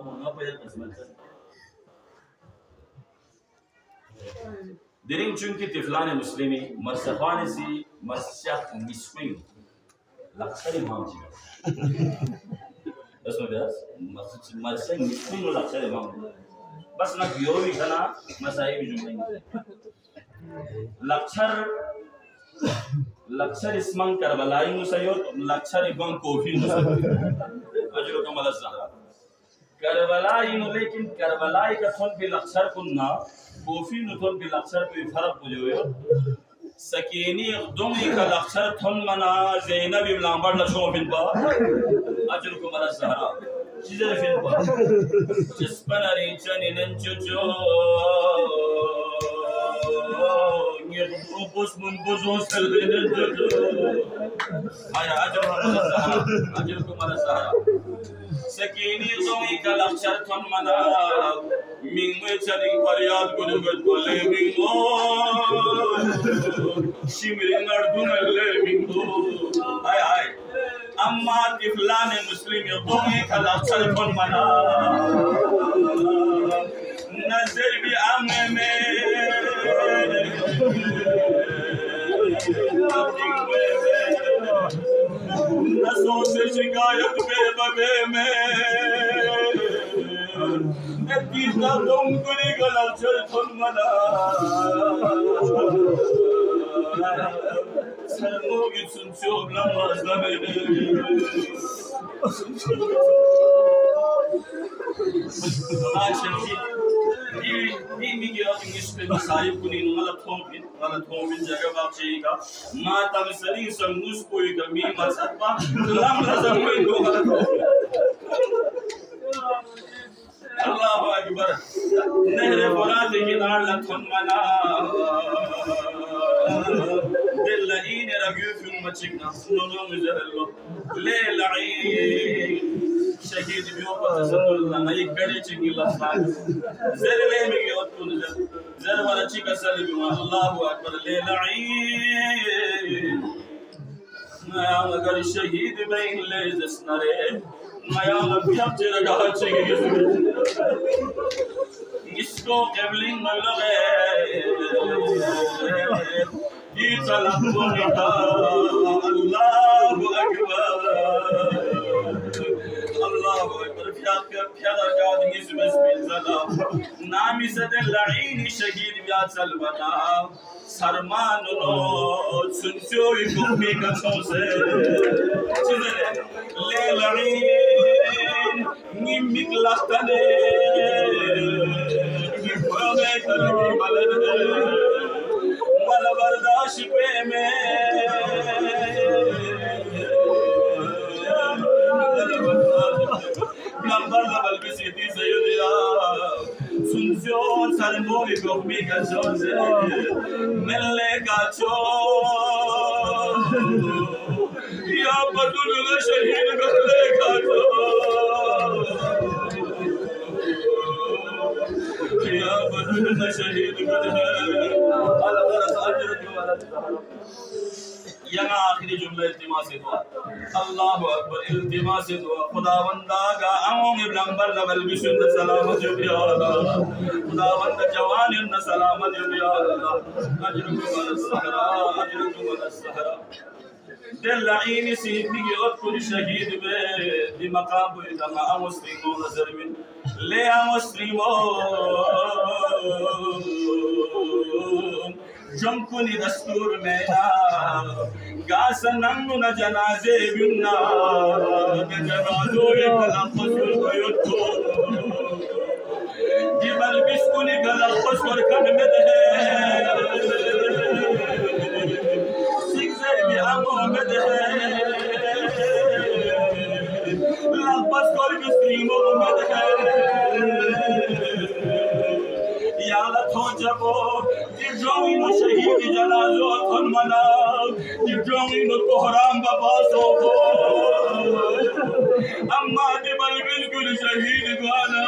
ngapa ya qismat diring chunki tiflan muslimi marsakhani si marsakh miswing laksari mamji اسمه بس مرسل miswing laksari mamji बस ना बियोवी खाना मसाई भी जुम्मन लक्षर इसमं करबलाई मुसयोर लक्षर इबं कोफी मुसयोर अजरो कमल ज़हरा करबलाई नु लेकिन करबलाई का थोन भी लक्षर कुन्ना कोफी नु थोन भी लक्षर पे फर्क बुझोयो सकीनी दुमी का लक्षर थोन मना ज़ैनब इब्न अमर लशो फिन बा अजरो कमल ज़हरा चीज़ें फिर पर जिसपन अरिंचन इनंचुचो ये बुस मुंबुज़ों सल्ले नंचुचो आया अजर को मरा सहारा सकीनी ज़ोई का लक्षर थन मना मिंगवे चलिंग फरियाद गुरुगत बोले मिंगो शिमरिंग अर्धुनले मिंगो आय आय अम्मा तिफलान मुस्लिम यों का लक्षर थन मना नजर भी आमे में नसों से शिकायत बेबे में नतीजा तुम कुनी गला चल तुम मना सरमोगी सुनचो नमाज में आशंकी ये मिगिया इंग्लिश पे मसाई कुनी गलत होंगे जगह बापची का माता में सरी संगूस कोई कमी मसबा लम लजमोई दो गलत हो अल्लाह अकबर नहरे फुरात के नार लथन मना दिल लईन रगू फिन मचिकना सुनो मुजहल्लो ले लईन शहीद भी ऊपर तसल्लुल्लाह नहीं करे चिंगी लफ्ज़ ज़रले में के वतुन ज़र वाला चिका सल्लि भी अल्लाहु अकबर ले लईन मैं अगर शहीद बइन ले जसनरे मैं अगर तेरा गाह चिंगी इसको क़बलिंग में लगे ये तलब का अल्लाहु अकबर अल्लाहु अकबर प्यारा का आदमी सुबह ज़ला नामी सदे लईन शहीद ब्याह चलवना सरमान लो सुनचो इकोमी कसों से ले लईन निमिक लस्तने निपमे करनी बलदे मल बर्दाश्त पे में नंबर लेवल पे सीधी सैयदिया सुनजो सरमोई गोमी का जोज़े मिलने का चो या बदुल शहीद मिलने का चो या बदुल शहीद मिलने अलग अजर वाला यहाँ आखिरी जुमला इल्तिमास दुआ अल्लाहु अकबर इल्तिमास दुआ खुदावंदा का आमों इब्न अंबर लबल बिशुन सलामत या अल्लाह खुदावंद जवान इन सलामत या अल्लाह अजरुकुम अलसहरा दिल लाइन सीधी और कुल शहीद बे दी मकाम इतना मुस्लिमों नजर में ले मुस्लिमों जमकुनी दस्तूर में ना गासनंग न जनाजे बिन्ना जनाजो ये कलापस कोयोतो जिबल बिस्कुनी कलापस कर कन में दे सिक्सर भी आमो में दे लापस कर बिस्कुनी में दे याला थो जबो जिब्रोइन शहीद जनाजो थन मना जिब्रोइन कोहराम बाबासो को अम्मा दिबल बिल्कुल शहीद गाना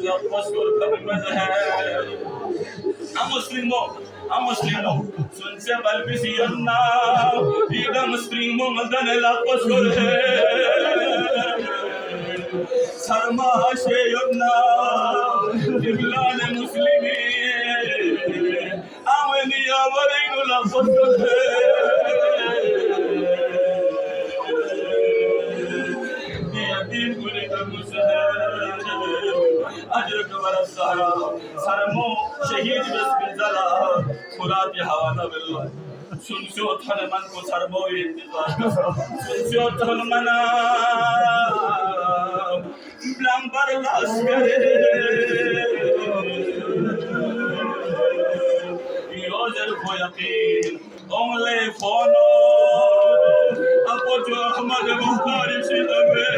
लफ्ज़ को खबर है हम मुस्लिमों सुन से बल बिसियन्ना इधर मुस्लिमों मदन लफ्ज़ को है Sarma Shayona, Iblan Muslimi, Amani Avarigula Sotote, Yatin Gurika Muslim, Ajrakabara Sahara, Sarmo, Shahid Vespizala, Kurati Havana Villa. सुनसियो थन मन को सरबो इंतजार सुनसियो थन मना ब्लंबर लाश करे योजर को यकीन ओंगले फोनो अपो जो अहमद बुखारी से दबे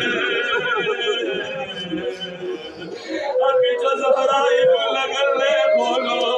अभी जो ज़हरा इब लगले फोनो